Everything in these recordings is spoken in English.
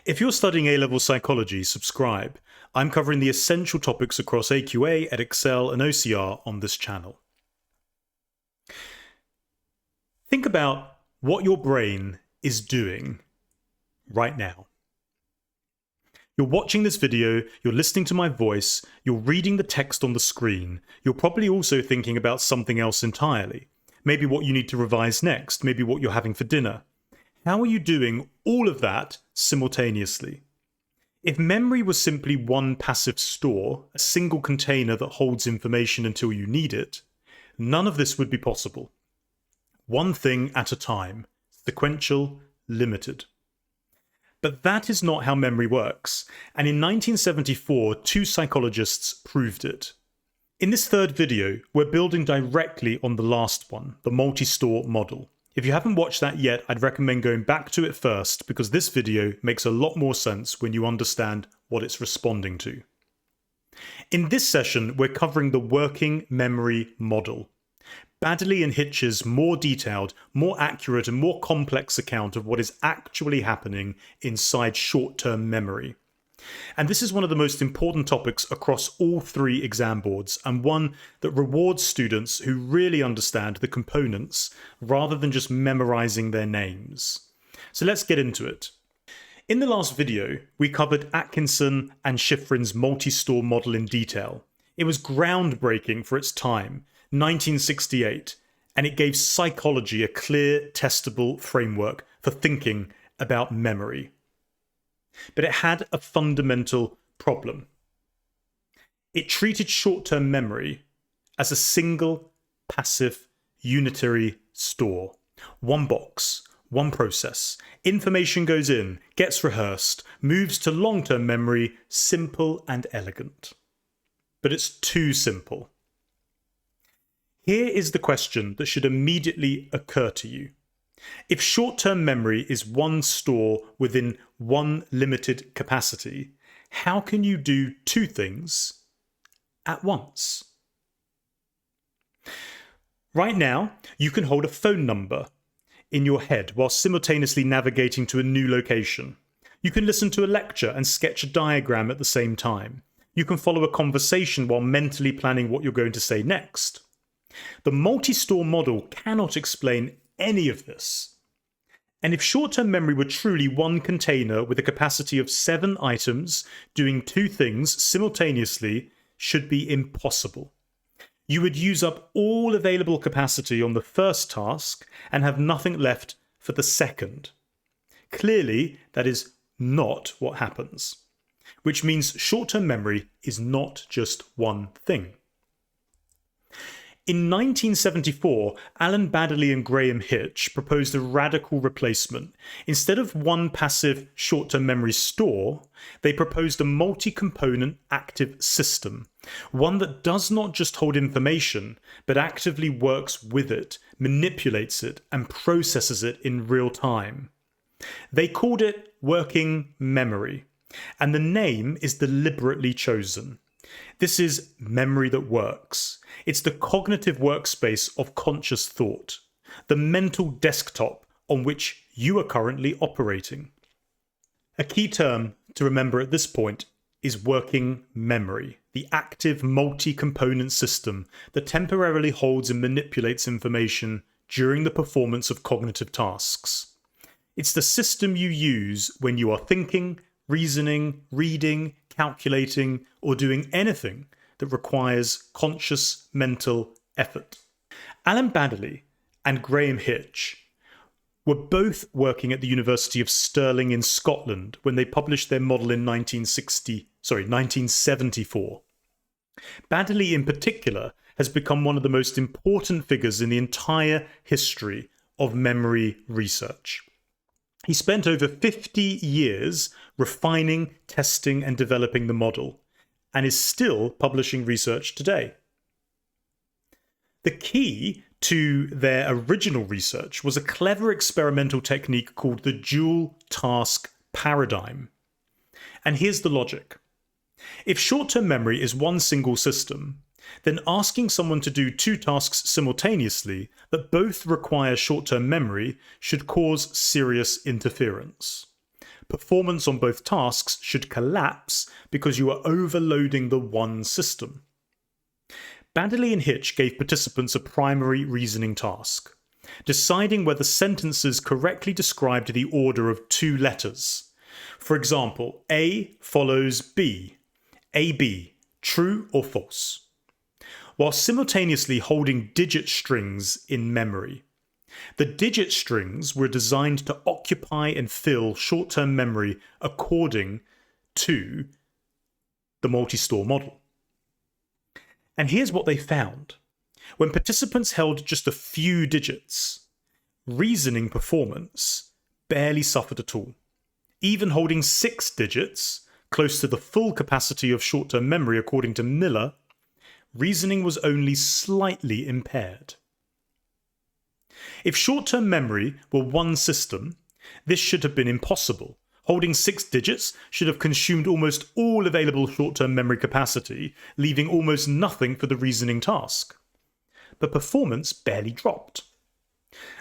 If you're studying A-level psychology, subscribe. I'm covering the essential topics across AQA, Edexcel, and OCR on this channel. Think about what your brain is doing right now. You're watching this video, you're listening to my voice, you're reading the text on the screen, you're probably also thinking about something else entirely. Maybe what you need to revise next, maybe what you're having for dinner. How are you doing all of that simultaneously? If memory was simply one passive store, a single container that holds information until you need it, none of this would be possible. One thing at a time, sequential, limited. But that is not how memory works, and in 1974, two psychologists proved it. In this third video, we're building directly on the last one, the multi-store model. If you haven't watched that yet, I'd recommend going back to it first, because this video makes a lot more sense when you understand what it's responding to. In this session, we're covering the working memory model. Baddeley and Hitch's more detailed, more accurate, and more complex account of what is actually happening inside short-term memory. And this is one of the most important topics across all three exam boards, and one that rewards students who really understand the components rather than just memorizing their names. So let's get into it. In the last video, we covered Atkinson and Shiffrin's multi-store model in detail. It was groundbreaking for its time, 1968, and it gave psychology a clear, testable framework for thinking about memory. But it had a fundamental problem. It treated short-term memory as a single, passive, unitary store. One box, one process. Information goes in, gets rehearsed, moves to long-term memory, simple and elegant. But it's too simple. Here is the question that should immediately occur to you. If short-term memory is one store within one limited capacity, how can you do two things at once? Right now, you can hold a phone number in your head while simultaneously navigating to a new location. You can listen to a lecture and sketch a diagram at the same time. You can follow a conversation while mentally planning what you're going to say next. The multi-store model cannot explain any of this. And if short-term memory were truly one container with a capacity of 7 items, doing two things simultaneously should be impossible. You would use up all available capacity on the first task and have nothing left for the second. Clearly, that is not what happens, which means short-term memory is not just one thing. In 1974, Alan Baddeley and Graham Hitch proposed a radical replacement. Instead of one passive short-term memory store, they proposed a multi-component active system, one that does not just hold information, but actively works with it, manipulates it, and processes it in real time. They called it working memory, and the name is deliberately chosen. This is memory that works. It's the cognitive workspace of conscious thought, the mental desktop on which you are currently operating. A key term to remember at this point is working memory, the active multi-component system that temporarily holds and manipulates information during the performance of cognitive tasks. It's the system you use when you are thinking, reasoning, reading, calculating, or doing anything that requires conscious mental effort. Alan Baddeley and Graham Hitch were both working at the University of Stirling in Scotland when they published their model in 1974. Baddeley in particular has become one of the most important figures in the entire history of memory research. He spent over 50 years refining, testing, and developing the model, and is still publishing research today. The key to their original research was a clever experimental technique called the dual task paradigm. And here's the logic. If short-term memory is one single system, then asking someone to do two tasks simultaneously that both require short-term memory should cause serious interference. performance on both tasks should collapse because you are overloading the one system. Baddeley and Hitch gave participants a primary reasoning task, deciding whether sentences correctly described the order of two letters. For example, A follows B, AB, true or false, while simultaneously holding digit strings in memory. The digit strings were designed to occupy and fill short-term memory according to the multi-store model. And here's what they found. When participants held just a few digits, reasoning performance barely suffered at all. Even holding 6 digits, close to the full capacity of short-term memory according to Miller, reasoning was only slightly impaired. If short-term memory were one system, this should have been impossible. Holding 6 digits should have consumed almost all available short-term memory capacity, leaving almost nothing for the reasoning task. But performance barely dropped.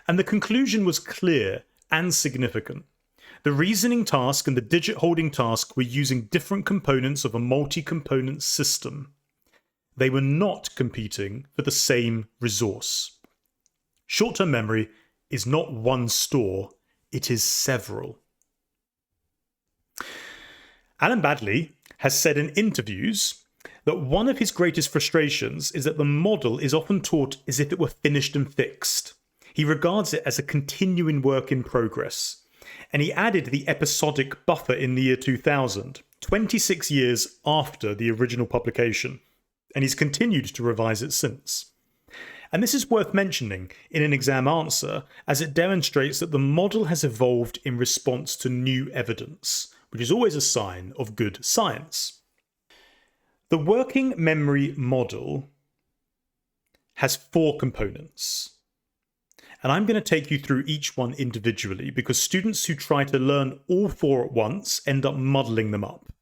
And the conclusion was clear and significant. The reasoning task and the digit holding task were using different components of a multi-component system. They were not competing for the same resource. Short-term memory is not one store, it is several. Alan Baddeley has said in interviews that one of his greatest frustrations is that the model is often taught as if it were finished and fixed. He regards it as a continuing work in progress. And he added the episodic buffer in the year 2000, 26 years after the original publication, and he's continued to revise it since. And this is worth mentioning in an exam answer, as it demonstrates that the model has evolved in response to new evidence, which is always a sign of good science. The working memory model has 4 components. And I'm going to take you through each one individually because students who try to learn all 4 at once end up muddling them up.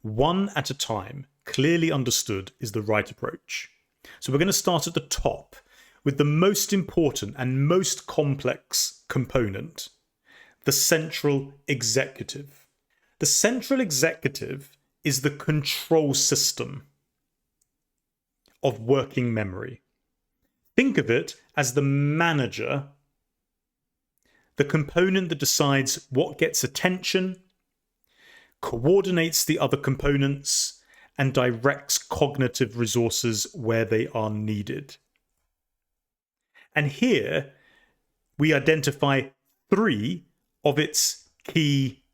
One at a time, clearly understood, is the right approach. So we're going to start at the top with the most important and most complex component, the central executive. The central executive is the control system of working memory. Think of it as the manager, the component that decides what gets attention, coordinates the other components, and directs cognitive resources where they are needed. And here we identify 3 of its key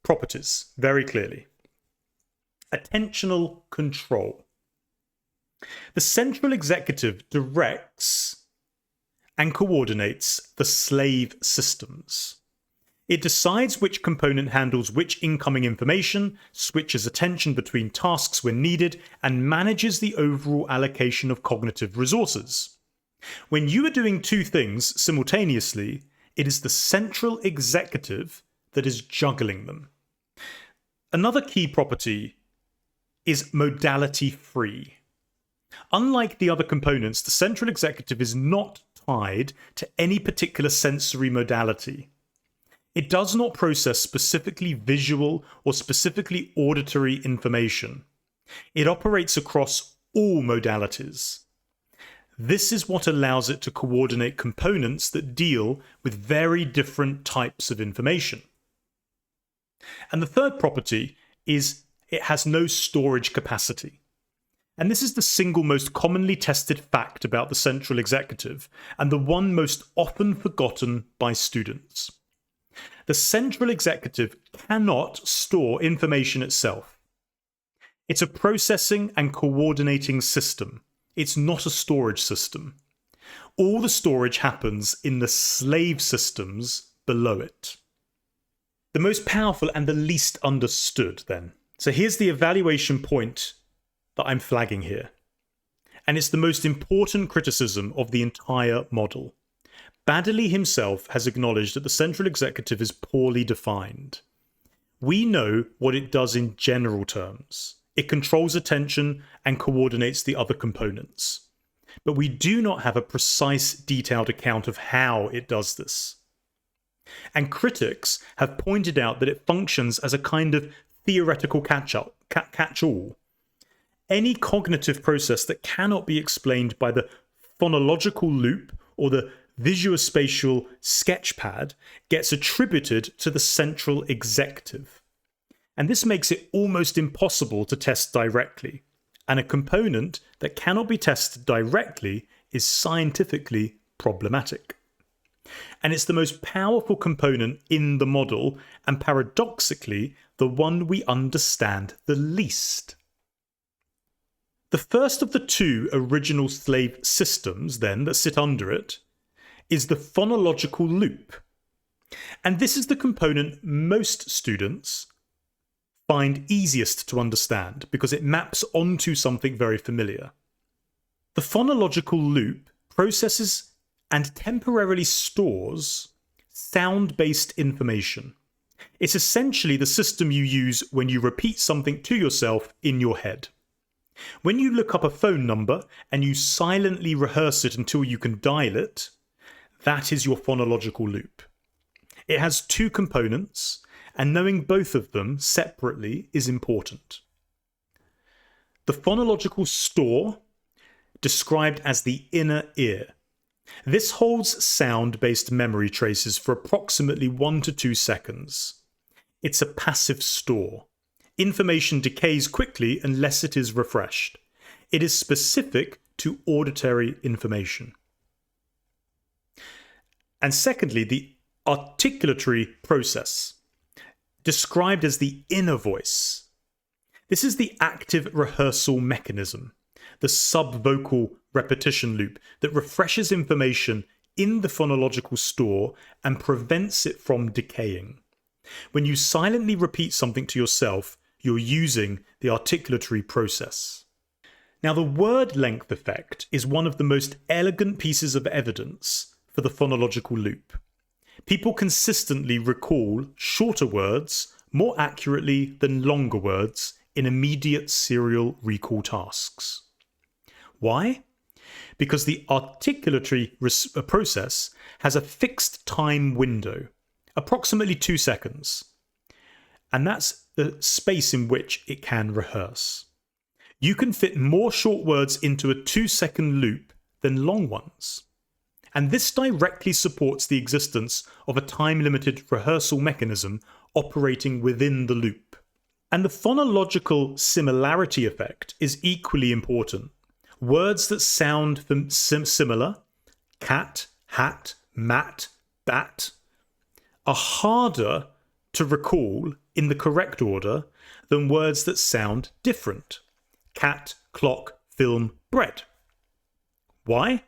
properties very clearly. Attentional control. The central executive directs and coordinates the slave systems. It decides which component handles which incoming information, switches attention between tasks when needed, and manages the overall allocation of cognitive resources. When you are doing 2 things simultaneously, it is the central executive that is juggling them. Another key property is modality free. Unlike the other components, the central executive is not tied to any particular sensory modality. It does not process specifically visual or specifically auditory information. It operates across all modalities. This is what allows it to coordinate components that deal with very different types of information. And the third property is it has no storage capacity. And this is the single most commonly tested fact about the central executive, and the one most often forgotten by students. The central executive cannot store information itself. It's a processing and coordinating system. It's not a storage system. All the storage happens in the slave systems below it. The most powerful and the least understood, then. So here's the evaluation point that I'm flagging here. And it's the most important criticism of the entire model. Baddeley himself has acknowledged that the central executive is poorly defined. We know what it does in general terms. It controls attention and coordinates the other components. But we do not have a precise, detailed account of how it does this. And critics have pointed out that it functions as a kind of theoretical catch-all. Any cognitive process that cannot be explained by the phonological loop or the Visuospatial Sketchpad gets attributed to the central executive. And this makes it almost impossible to test directly. And a component that cannot be tested directly is scientifically problematic. And it's the most powerful component in the model, and paradoxically, the one we understand the least. The first of the two original slave systems, then, that sit under it, is the phonological loop. And this is the component most students find easiest to understand because it maps onto something very familiar. The phonological loop processes and temporarily stores sound-based information. It's essentially the system you use when you repeat something to yourself in your head. When you look up a phone number and you silently rehearse it until you can dial it, that is your phonological loop. It has two components, and knowing both of them separately is important. The phonological store, described as the inner ear. This holds sound-based memory traces for approximately 1 to 2 seconds. It's a passive store. Information decays quickly unless it is refreshed. It is specific to auditory information. And secondly, the articulatory process, described as the inner voice. This is the active rehearsal mechanism, the subvocal repetition loop that refreshes information in the phonological store and prevents it from decaying. When you silently repeat something to yourself, you're using the articulatory process. Now, the word length effect is one of the most elegant pieces of evidence for the phonological loop. People consistently recall shorter words more accurately than longer words in immediate serial recall tasks. Why? Because the articulatory process has a fixed time window, approximately 2 seconds, and that's the space in which it can rehearse. You can fit more short words into a 2-second loop than long ones. And this directly supports the existence of a time-limited rehearsal mechanism operating within the loop. And the phonological similarity effect is equally important. Words that sound similar, cat, hat, mat, bat, are harder to recall in the correct order than words that sound different. Cat, clock, film, bread. Why?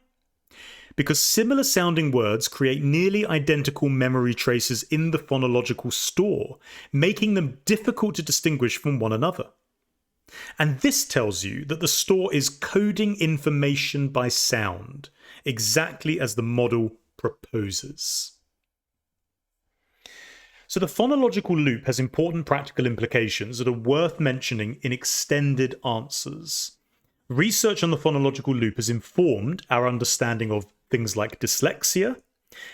Because similar sounding words create nearly identical memory traces in the phonological store, making them difficult to distinguish from one another. And this tells you that the store is coding information by sound, exactly as the model proposes. So the phonological loop has important practical implications that are worth mentioning in extended answers. Research on the phonological loop has informed our understanding of things like dyslexia.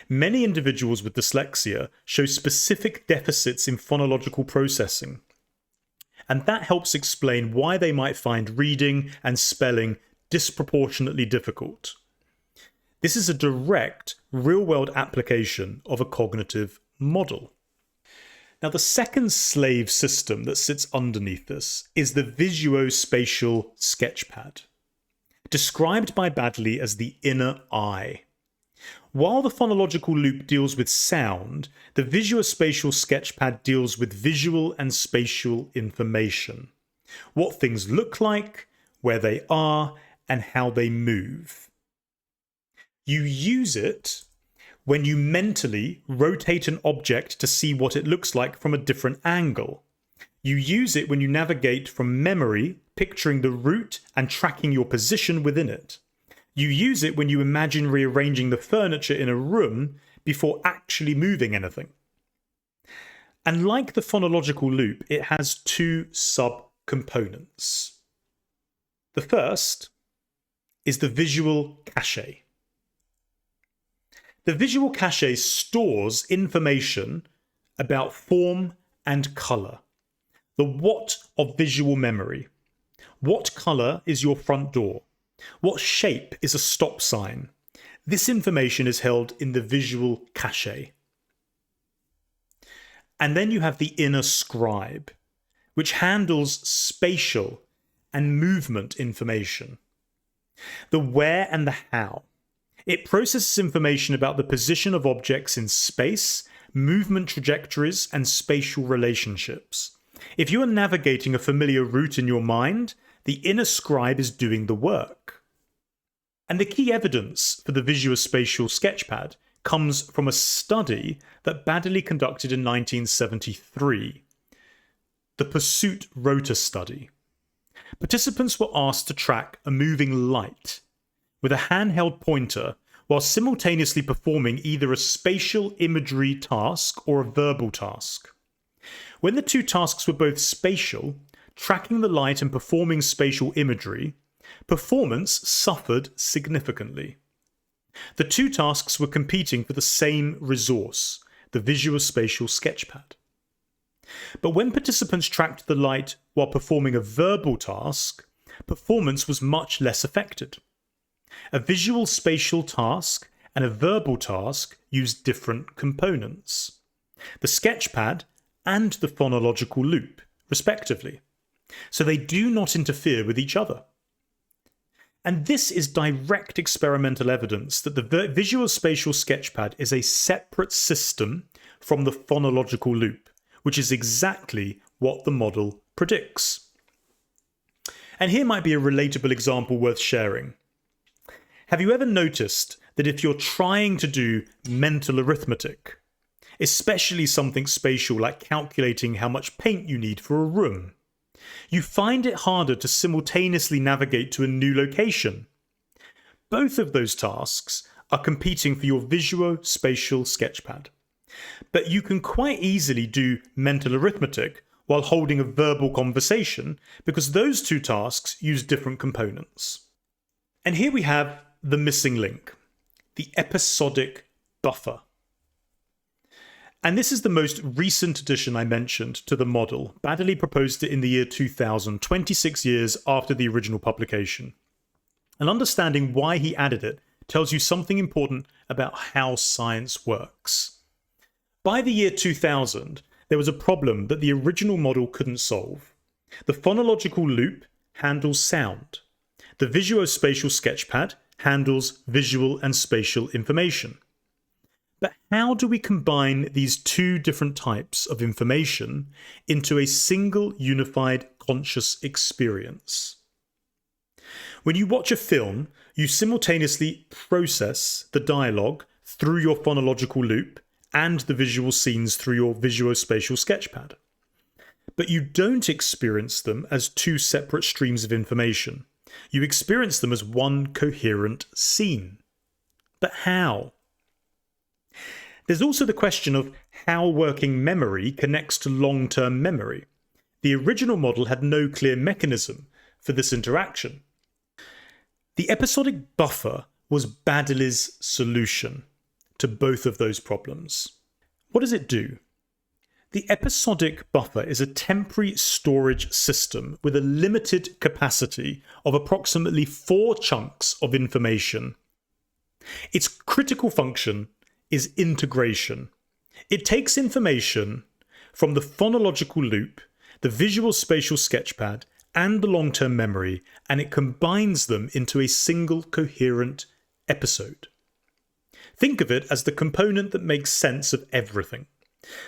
Many individuals with dyslexia show specific deficits in phonological processing, and that helps explain why they might find reading and spelling disproportionately difficult. This is a direct, real-world application of a cognitive model. Now, the second slave system that sits underneath this is the Visuospatial Sketchpad, described by Baddeley as the inner eye. While the phonological loop deals with sound, the Visuospatial Sketchpad deals with visual and spatial information. What things look like, where they are, and how they move. You use it when you mentally rotate an object to see what it looks like from a different angle. You use it when you navigate from memory, picturing the route and tracking your position within it. You use it when you imagine rearranging the furniture in a room before actually moving anything. And like the phonological loop, it has two subcomponents. The first is the visual cache. The visual cache stores information about form and color. The what of visual memory. What color is your front door? What shape is a stop sign? This information is held in the visual cache. And then you have the inner scribe, which handles spatial and movement information. The where and the how. It processes information about the position of objects in space, movement trajectories, and spatial relationships. If you are navigating a familiar route in your mind, the inner scribe is doing the work. And the key evidence for the Visuospatial Sketchpad comes from a study that Baddeley conducted in 1973, the Pursuit Rotor Study. Participants were asked to track a moving light with a handheld pointer while simultaneously performing either a spatial imagery task or a verbal task. When the two tasks were both spatial, tracking the light and performing spatial imagery, performance suffered significantly. The two tasks were competing for the same resource, the Visuospatial Sketchpad. But when participants tracked the light while performing a verbal task, performance was much less affected. A visual spatial task and a verbal task use different components, the sketchpad and the phonological loop, respectively, so they do not interfere with each other. And this is direct experimental evidence that the Visuospatial Sketchpad is a separate system from the phonological loop, which is exactly what the model predicts. And here might be a relatable example worth sharing. Have you ever noticed that if you're trying to do mental arithmetic, especially something spatial like calculating how much paint you need for a room, you find it harder to simultaneously navigate to a new location? Both of those tasks are competing for your Visuospatial Sketchpad. But you can quite easily do mental arithmetic while holding a verbal conversation because those two tasks use different components. And here we have the missing link, the episodic buffer. And this is the most recent addition I mentioned to the model. Baddeley proposed it in the year 2000, 26 years after the original publication. And understanding why he added it tells you something important about how science works. By the year 2000, there was a problem that the original model couldn't solve. The phonological loop handles sound. The Visuospatial Sketchpad handles visual and spatial information. But how do we combine these two different types of information into a single unified conscious experience? When you watch a film, you simultaneously process the dialogue through your phonological loop and the visual scenes through your Visuospatial Sketchpad. But you don't experience them as two separate streams of information. You experience them as one coherent scene. But how? There's also the question of how working memory connects to long-term memory. The original model had no clear mechanism for this interaction. The episodic buffer was Baddeley's solution to both of those problems. What does it do? The episodic buffer is a temporary storage system with a limited capacity of approximately 4 chunks of information. Its critical function is integration. It takes information from the phonological loop, the Visuospatial Sketchpad, and the long-term memory, and it combines them into a single coherent episode. Think of it as the component that makes sense of everything,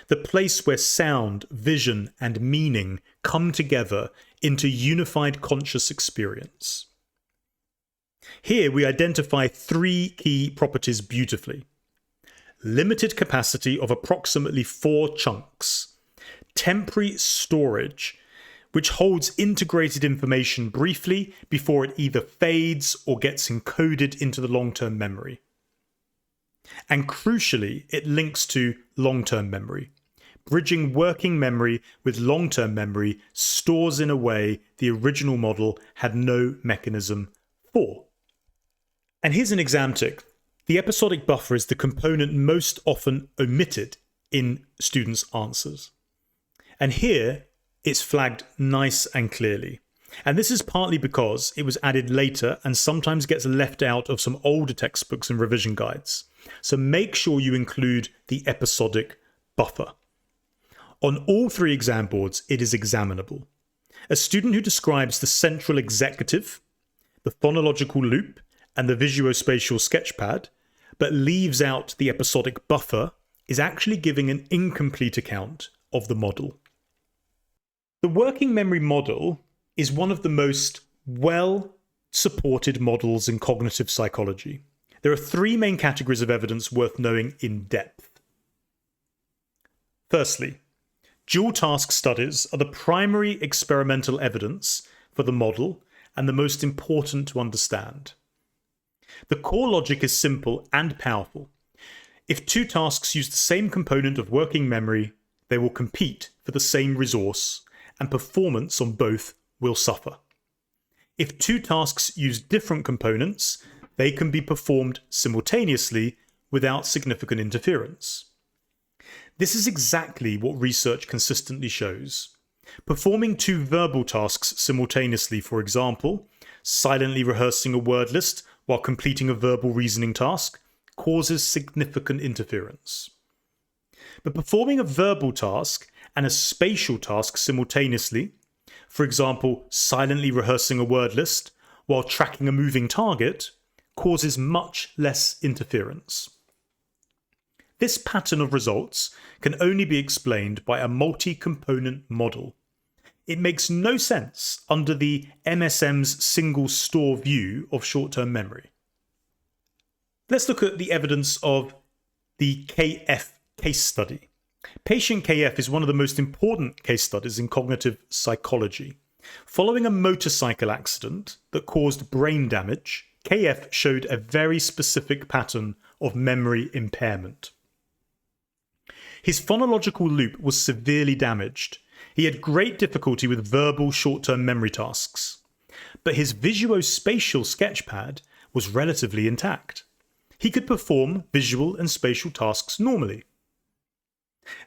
the place where sound, vision, and meaning come together into unified conscious experience. Here we identify 3 key properties beautifully. Limited capacity of approximately 4 chunks, temporary storage, which holds integrated information briefly before it either fades or gets encoded into the long-term memory. And crucially, it links to long-term memory. Bridging working memory with long-term memory stores in a way the original model had no mechanism for. And here's an examtic The episodic buffer is the component most often omitted in students' answers. And here, it's flagged nice and clearly. And this is partly because it was added later and sometimes gets left out of some older textbooks and revision guides. So make sure you include the episodic buffer. On all 3 exam boards, it is examinable. A student who describes the central executive, the phonological loop, and the Visuospatial Sketchpad, but leaves out the episodic buffer, is actually giving an incomplete account of the model. The working memory model is one of the most well-supported models in cognitive psychology. There are 3 main categories of evidence worth knowing in depth. Firstly, dual task studies are the primary experimental evidence for the model and the most important to understand. The core logic is simple and powerful. If 2 tasks use the same component of working memory, they will compete for the same resource, and performance on both will suffer. If 2 tasks use different components, they can be performed simultaneously without significant interference. This is exactly what research consistently shows. Performing 2 verbal tasks simultaneously, for example, silently rehearsing a word list while completing a verbal reasoning task, causes significant interference. But performing a verbal task and a spatial task simultaneously, for example, silently rehearsing a word list while tracking a moving target, causes much less interference. This pattern of results can only be explained by a multi-component model. It makes no sense under the MSM's single store view of short-term memory. Let's look at the evidence of the KF case study. Patient KF is one of the most important case studies in cognitive psychology. Following a motorcycle accident that caused brain damage, KF showed a very specific pattern of memory impairment. His phonological loop was severely damaged. He had great difficulty with verbal short-term memory tasks. But his Visuospatial Sketchpad was relatively intact. He could perform visual and spatial tasks normally.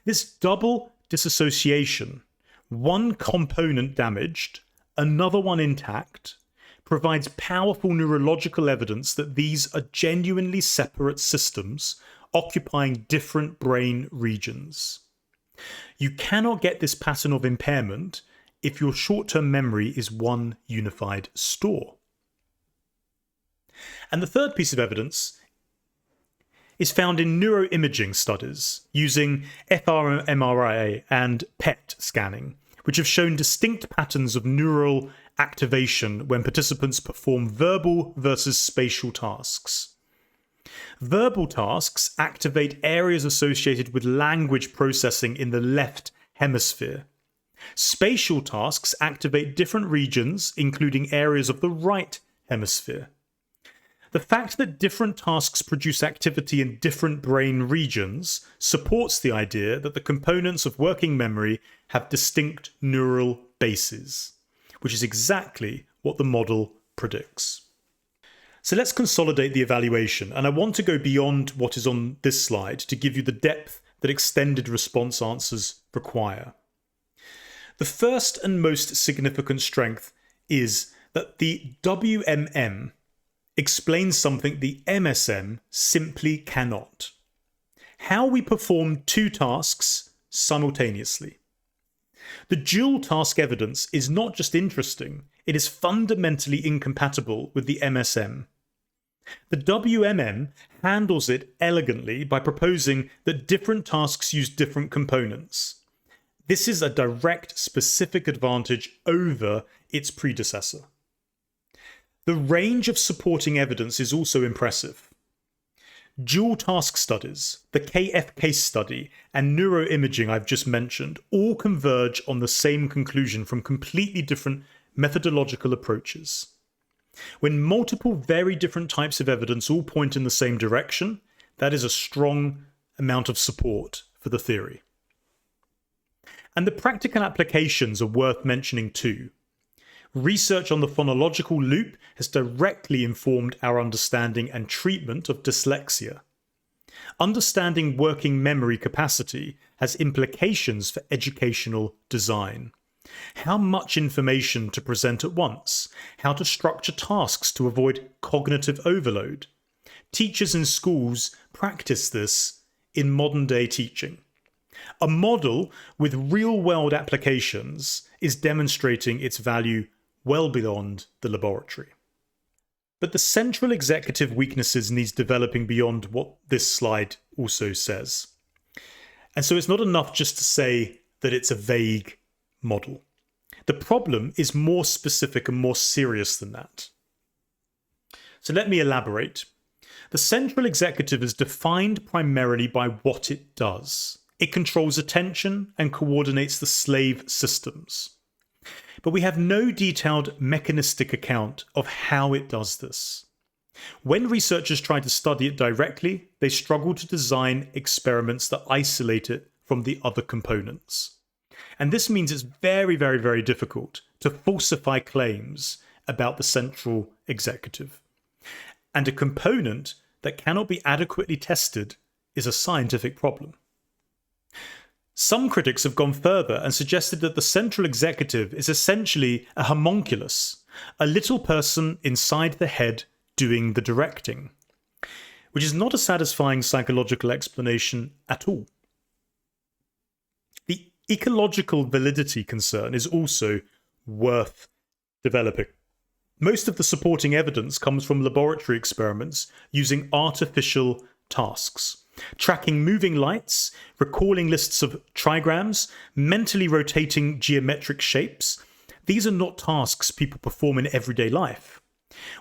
This double disassociation, one component damaged, another one intact, provides powerful neurological evidence that these are genuinely separate systems occupying different brain regions. You cannot get this pattern of impairment if your short-term memory is one unified store. And the third piece of evidence is found in neuroimaging studies using fMRI and PET scanning, which have shown distinct patterns of neural activation when participants perform verbal versus spatial tasks. Verbal tasks activate areas associated with language processing in the left hemisphere. Spatial tasks activate different regions, including areas of the right hemisphere. The fact that different tasks produce activity in different brain regions supports the idea that the components of working memory have distinct neural bases, which is exactly what the model predicts. So let's consolidate the evaluation, and I want to go beyond what is on this slide to give you the depth that extended response answers require. The first and most significant strength is that the WMM explains something the MSM simply cannot: how we perform 2 tasks simultaneously. The dual task evidence is not just interesting, it is fundamentally incompatible with the MSM. The WMM handles it elegantly by proposing that different tasks use different components. This is a direct, specific advantage over its predecessor. The range of supporting evidence is also impressive. Dual task studies, the KF case study, and neuroimaging I've just mentioned all converge on the same conclusion from completely different methodological approaches. When multiple very different types of evidence all point in the same direction, that is a strong amount of support for the theory. And the practical applications are worth mentioning too. Research on the phonological loop has directly informed our understanding and treatment of dyslexia. Understanding working memory capacity has implications for educational design. How much information to present at once, how to structure tasks to avoid cognitive overload. Teachers in schools practice this in modern-day teaching. A model with real-world applications is demonstrating its value well beyond the laboratory. But the central executive weaknesses needs developing beyond what this slide also says. And so it's not enough just to say that it's a vague model. The problem is more specific and more serious than that. So let me elaborate. The central executive is defined primarily by what it does. It controls attention and coordinates the slave systems. But we have no detailed mechanistic account of how it does this. When researchers try to study it directly, they struggle to design experiments that isolate it from the other components. And this means it's very, very, very difficult to falsify claims about the central executive. And a component that cannot be adequately tested is a scientific problem. Some critics have gone further and suggested that the central executive is essentially a homunculus, a little person inside the head doing the directing, which is not a satisfying psychological explanation at all. The ecological validity concern is also worth developing. Most of the supporting evidence comes from laboratory experiments using artificial tasks. Tracking moving lights, recalling lists of trigrams, mentally rotating geometric shapes. These are not tasks people perform in everyday life.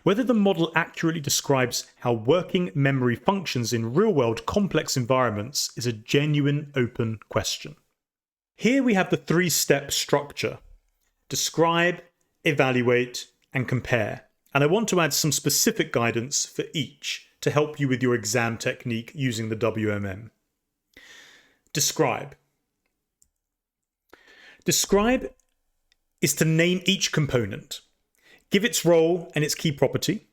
Whether the model accurately describes how working memory functions in real-world complex environments is a genuine open question. Here we have the three-step structure: describe, evaluate, and compare. And I want to add some specific guidance for each to help you with your exam technique using the WMM. Describe. Describe is to name each component, give its role and its key property.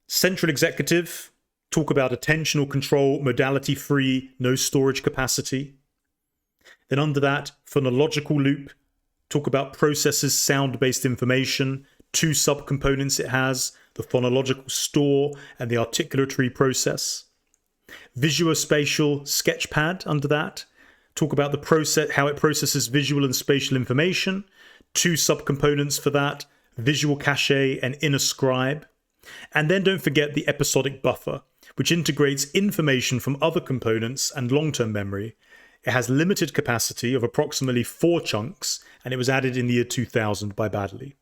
Central executive, talk about attentional control, modality free, no storage capacity. Then under that, phonological loop, talk about processes, sound-based information, two subcomponents it has, the phonological store and the articulatory process. Visuospatial Sketchpad under that. Talk about the process, how it processes visual and spatial information. Two subcomponents for that, visual cache and inner scribe. And then don't forget the episodic buffer, which integrates information from other components and long-term memory. It has limited capacity of approximately 4 chunks, and it was added in the year 2000 by Baddeley.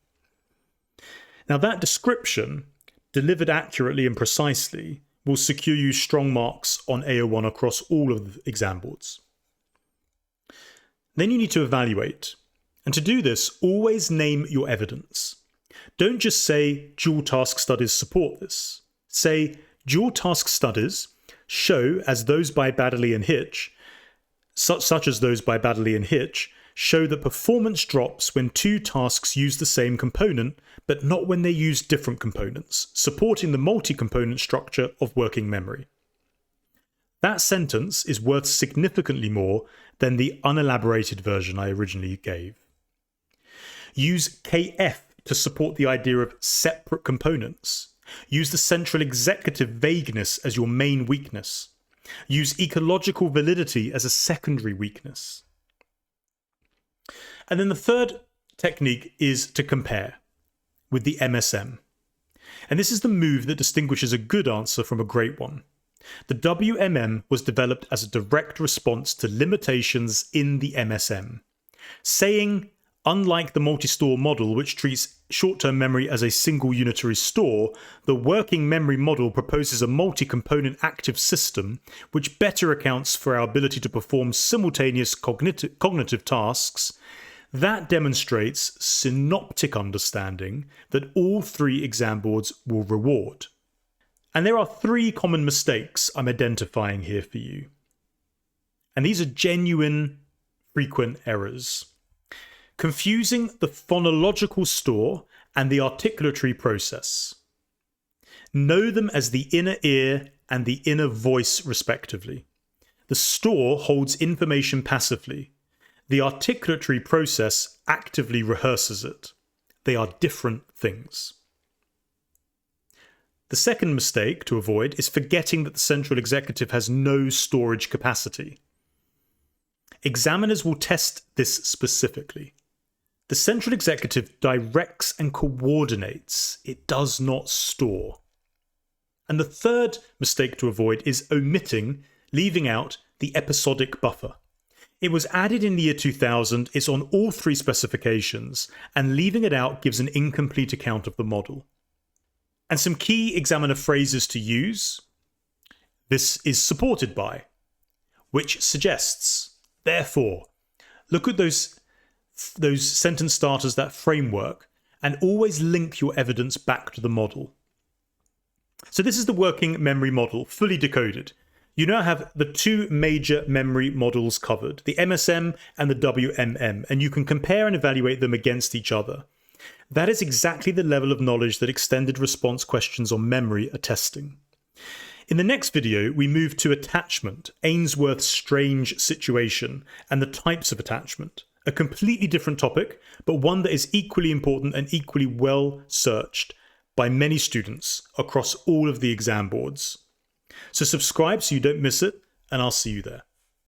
Now that description, delivered accurately and precisely, will secure you strong marks on AO1 across all of the exam boards. Then you need to evaluate. And to do this, always name your evidence. Don't just say dual task studies support this. Say dual task studies show, as those by Baddeley and Hitch, such as those by Baddeley and Hitch, show that performance drops when two tasks use the same component, but not when they use different components, supporting the multi-component structure of working memory. That sentence is worth significantly more than the unelaborated version I originally gave. Use KF to support the idea of separate components. Use the central executive vagueness as your main weakness. Use ecological validity as a secondary weakness. And then the third technique is to compare with the MSM. And this is the move that distinguishes a good answer from a great one. The WMM was developed as a direct response to limitations in the MSM, saying, unlike the multi-store model, which treats short-term memory as a single unitary store, the working memory model proposes a multi-component active system which better accounts for our ability to perform simultaneous cognitive tasks. That demonstrates synoptic understanding that all 3 exam boards will reward. And there are 3 common mistakes I'm identifying here for you. And these are genuine, frequent errors. confusing the phonological store and the articulatory process. Know them as the inner ear and the inner voice, respectively. The store holds information passively. The articulatory process actively rehearses it. They are different things. The second mistake to avoid is forgetting that the central executive has no storage capacity. Examiners will test this specifically. The central executive directs and coordinates. It does not store. And the third mistake to avoid is omitting, leaving out the episodic buffer. It was added in the year 2000, it's on all three specifications, and leaving it out gives an incomplete account of the model. And some key examiner phrases to use. This is supported by, which suggests, therefore. Look at those sentence starters, that framework, and always link your evidence back to the model. So this is the working memory model, fully decoded. You now have the two major memory models covered, the MSM and the WMM, and you can compare and evaluate them against each other. That is exactly the level of knowledge that extended response questions on memory are testing. In the next video, we move to attachment, Ainsworth's strange situation, and the types of attachment. A completely different topic, but one that is equally important and equally well searched by many students across all of the exam boards. So subscribe so you don't miss it, and I'll see you there.